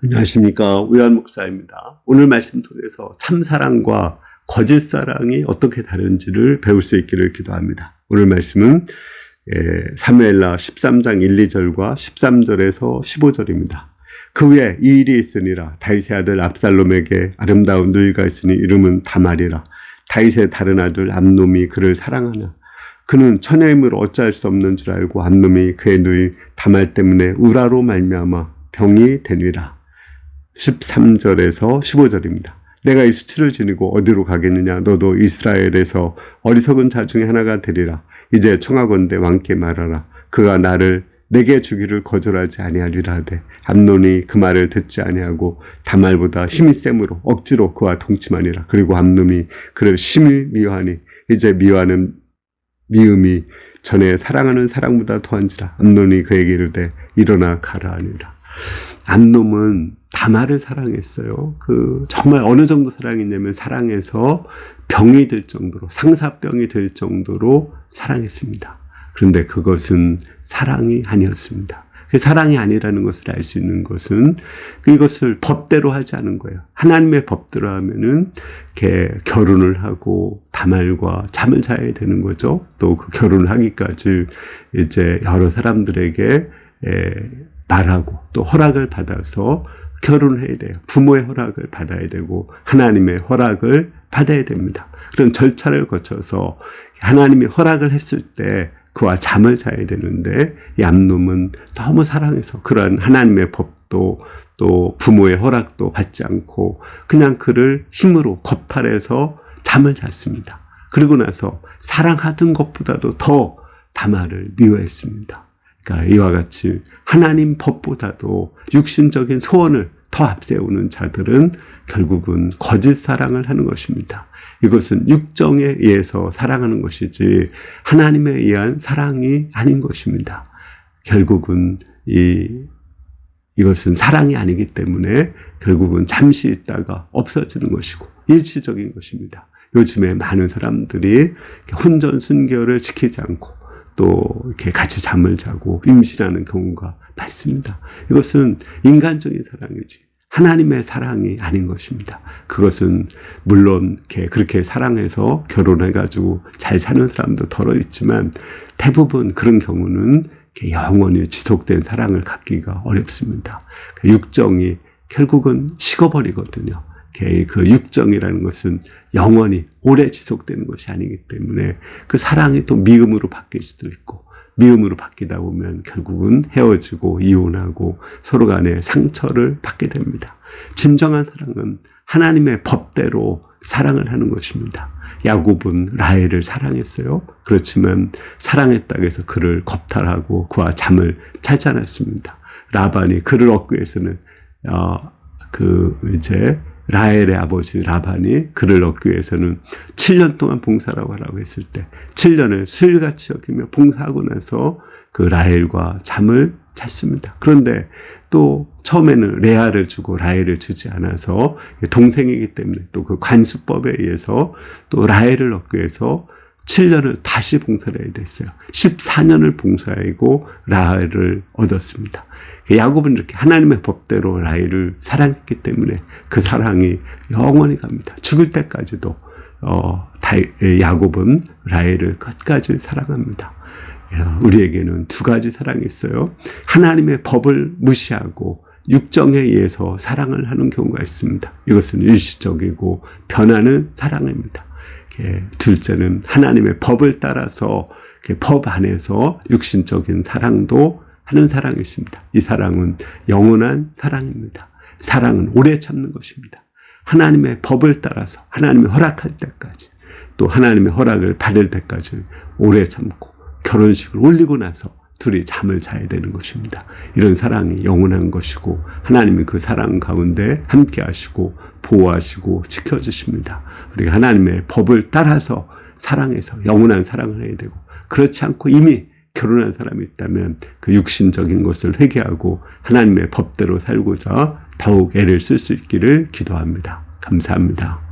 안녕하십니까. 우현 목사입니다. 오늘 말씀 통해서 참사랑과 거짓사랑이 어떻게 다른지를 배울 수 있기를 기도합니다. 오늘 말씀은 사무엘하 13장 1, 2절과 13절에서 15절입니다. 그 후에 이 일이 있으니라. 다윗의 아들 압살롬에게 아름다운 누이가 있으니 이름은 다말이라. 다윗의 다른 아들 암놈이 그를 사랑하나 그는 처녀임으로 어찌할 수 없는 줄 알고 암놈이 그의 누이 다말 때문에 우라로 말미암아 병이 되니라. 13절에서 15절입니다. 내가 이 수치를 지니고 어디로 가겠느냐. 너도 이스라엘에서 어리석은 자 중에 하나가 되리라. 이제 청하건대 왕께 말하라. 그가 나를 내게 주기를 거절하지 아니하리라 하되 암논이 그 말을 듣지 아니하고 다말보다 힘이 셈으로 억지로 그와 동침하니라. 그리고 암논이 그를 심히 미워하니 이제 미워하는 미움이 전에 사랑하는 사랑보다 더한지라. 암논이 그에게 이르되 일어나 가라 하니라. 암논은 다말을 사랑했어요. 정말 어느 정도 사랑했냐면 사랑해서 병이 될 정도로, 상사병이 될 정도로 사랑했습니다. 그런데 그것은 사랑이 아니었습니다. 사랑이 아니라는 것을 알 수 있는 것은 이것을 법대로 하지 않은 거예요. 하나님의 법대로 하면은 이렇게 결혼을 하고 다말과 잠을 자야 되는 거죠. 또 그 결혼을 하기까지 이제 여러 사람들에게 말하고 또 허락을 받아서 결혼을 해야 돼요. 부모의 허락을 받아야 되고 하나님의 허락을 받아야 됩니다. 그런 절차를 거쳐서 하나님이 허락을 했을 때 그와 잠을 자야 되는데 이 암놈은 너무 사랑해서 그러한 하나님의 법도 또 부모의 허락도 받지 않고 그냥 그를 힘으로 겁탈해서 잠을 잤습니다. 그리고 나서 사랑하던 것보다도 더 다말을 미워했습니다. 그러니까 이와 같이 하나님 법보다도 육신적인 소원을 더 앞세우는 자들은 결국은 거짓 사랑을 하는 것입니다. 이것은 육정에 의해서 사랑하는 것이지 하나님에 의한 사랑이 아닌 것입니다. 결국은 이것은 사랑이 아니기 때문에 결국은 잠시 있다가 없어지는 것이고 일시적인 것입니다. 요즘에 많은 사람들이 혼전순결을 지키지 않고 또 이렇게 같이 잠을 자고 임신하는 경우가 많습니다. 이것은 인간적인 사랑이지 하나님의 사랑이 아닌 것입니다. 그것은 물론 그렇게 사랑해서 결혼해가지고 잘 사는 사람도 덜어 있지만 대부분 그런 경우는 영원히 지속된 사랑을 갖기가 어렵습니다. 육정이 결국은 식어버리거든요. 그 육정이라는 것은 영원히 오래 지속되는 것이 아니기 때문에 그 사랑이 또 미움으로 바뀔 수도 있고 미움으로 바뀌다 보면 결국은 헤어지고 이혼하고 서로 간에 상처를 받게 됩니다. 진정한 사랑은 하나님의 법대로 사랑을 하는 것입니다. 야곱은 라헬을 사랑했어요. 그렇지만 사랑했다고 해서 그를 겁탈하고 그와 잠을 자지 않았습니다. 라반이 그를 얻기 위해서는 라헬의 아버지 라반이 그를 얻기 위해서는 7년 동안 봉사라고 하라고 했을 때 7년을 수일같이 여기며 봉사하고 나서 그 라헬과 잠을 잤습니다. 그런데 또 처음에는 레아를 주고 라헬을 주지 않아서 동생이기 때문에 또 그 관수법에 의해서 또 라헬을 얻기 위해서 7년을 다시 봉사를 해야 됐어요. 14년을 봉사하고 라헬을 얻었습니다. 야곱은 이렇게 하나님의 법대로 라헬을 사랑했기 때문에 그 사랑이 영원히 갑니다. 죽을 때까지도 야곱은 라헬을 끝까지 사랑합니다. 우리에게는 두 가지 사랑이 있어요. 하나님의 법을 무시하고 육정에 의해서 사랑을 하는 경우가 있습니다. 이것은 일시적이고 변하는 사랑입니다. 둘째는 하나님의 법을 따라서 법 안에서 육신적인 사랑도 하는 사랑이 있습니다. 이 사랑은 영원한 사랑입니다. 사랑은 오래 참는 것입니다. 하나님의 법을 따라서 하나님의 허락할 때까지 또 하나님의 허락을 받을 때까지 오래 참고 결혼식을 올리고 나서 둘이 잠을 자야 되는 것입니다. 이런 사랑이 영원한 것이고 하나님이 그 사랑 가운데 함께 하시고 보호하시고 지켜주십니다. 우리가 하나님의 법을 따라서 사랑해서 영원한 사랑을 해야 되고 그렇지 않고 이미 결혼한 사람이 있다면 그 육신적인 것을 회개하고 하나님의 법대로 살고자 더욱 애를 쓸 수 있기를 기도합니다. 감사합니다.